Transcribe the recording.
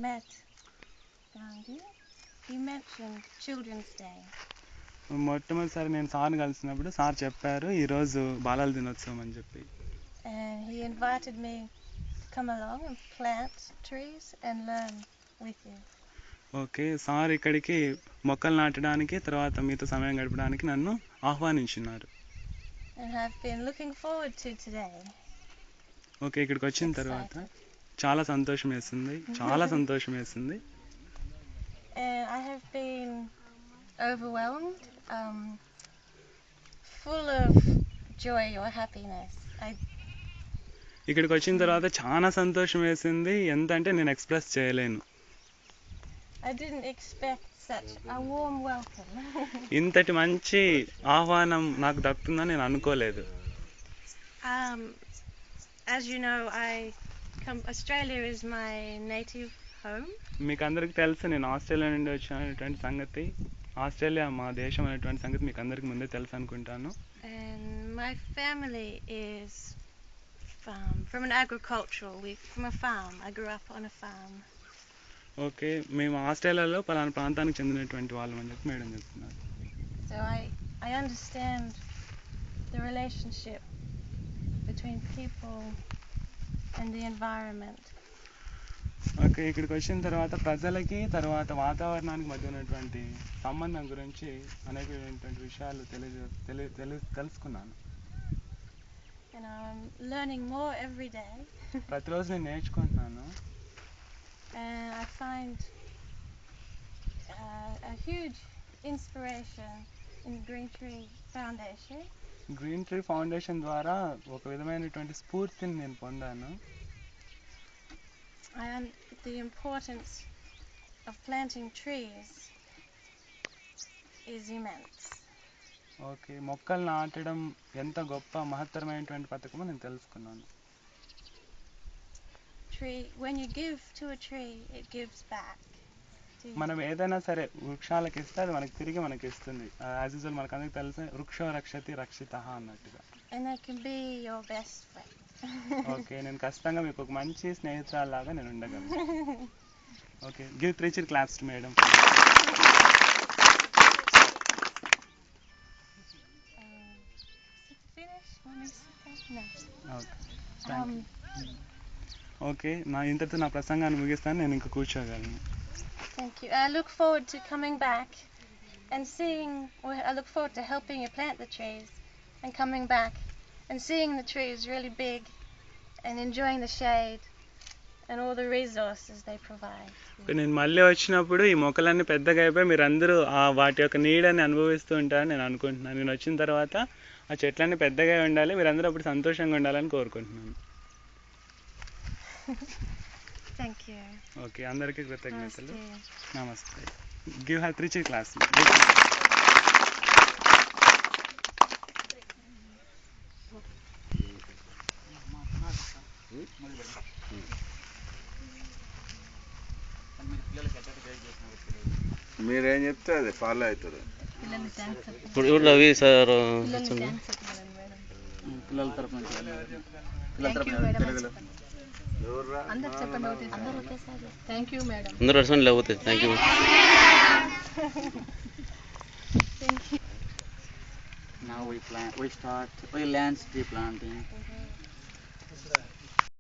met Gandhi, he mentioned Children's Day. మొట్టమొదటిసారి నేను సార్ని కలిసినప్పుడు సార్ చెప్పారు ఈరోజు బాలల దినోత్సవం అని చెప్పి. And he invited me to come along and plant trees and learn with you. Okay, sir ఇక్కడికి మొక్కలు నాటడానికి తర్వాత మీతో సమయం గడపడానికి నన్ను ఆహ్వానించున్నారు. And I've been looking forward to today. Okay, ఇక్కడికి వచ్చిన తర్వాత చాలా సంతోషం వేసింది. I have been overwhelmed, full of joy or happiness. ఇక్కడికి వచ్చిన తర్వాత చాలా సంతోషం వేసింది, ఎంత అంటే నేను ఎక్స్ప్రెస్ చేయలేను. I didn't expect such a warm welcome. ఇంతటి మంచి ఆహ్వానం నాకు దక్కుతుందని నేను అనుకోలేదు. As you know, Australia is my native home. మీకు అందరికి తెలుసు నేను ఆస్ట్రేలియా నుండి వచ్చినటువంటి సంగతి, ఆస్ట్రేలియా మా దేశం అనేటువంటి సంగతి మీకు అందరికి ముందే తెలుసు అనుకుంటాను. And my family is from an from a farm. I grew up on a farm. Okay, మేము ఆస్ట్రేలియాలో పలానా ప్రాంతానికి చెందినటువంటి వాళ్ళం అని చెప్పి మేడం చెప్తున్నారు. So I understand the relationship between people and the environment. Okay, ఇక్కడికి వచ్చిన తర్వాత ప్రజలకి తర్వాత వాతావరణానికి మధ్య ఉన్నటువంటి సంబంధం గురించి అనేకమైనటువంటి విషయాలు తెలుసుకున్నాను. I'm learning more every day. ప్రతిరోజు నేను నేర్చుకుంటున్నాను. And I find a huge inspiration in Green Tree Foundation. Green tree foundation ద్వారా ఒక విధమైనటువంటి స్ఫూర్తిని నేను పొందాను. And the importance of planting trees is immense. Okay, మొక్కలు నాటడం ఎంత గొప్ప మహత్తరమైనటువంటి పథకమో నేను తెలుసుకున్నాను. When you give to a tree, it gives back. మనం ఏదైనా సరే వృక్షాలకు ఇస్తే అది మనకి తిరిగి మనకి ఇస్తుంది. యాజ్ యూజువల్ మనకు అందరికి తెలుసు వృక్షో రక్షతి రక్షితః అన్నట్టుగా. And that can be your best friend. Okay, నేను ఖచ్చితంగా మీకు ఒక మంచి స్నేహితురాల్లాగా నేను ఉండగలను. Okay, give 3 cheer claps to madam. Okay, ఇంతటితో నా ప్రసంగాన్ని ముగిస్తాను, నేను ఇంకా కూర్చోగలను. Thank you. I look forward to coming back and I look forward to helping you plant the trees and coming back and seeing the trees really big and enjoying the shade and all the resources they provide. నేను మళ్ళీ వచ్చినప్పుడు ఈ మొక్కలన్నీ పెద్దగా అయిపోయి మీరందరూ వాటి యొక్క నీడని అనుభవిస్తూ ఉంటారని నేను అనుకుంటున్నాను. నేను వచ్చిన తర్వాత ఆ చెట్లన్నీ పెద్దగా ఉండాలి, మీరందరూ అప్పుడు సంతోషంగా ఉండాలని కోరుకుంటున్నాను. Thank you. ఓకే, అందరికీ కృతజ్ఞతలు. నమస్తే. Give her 3 cheer claps. మీరేం చెప్తే అది ఫాలో అవుతారు. ఇప్పుడు రవి సార్ పిల్లల తరఫున అందరూ వర్షం లేకపోతే thank you. Now we start landscape planting.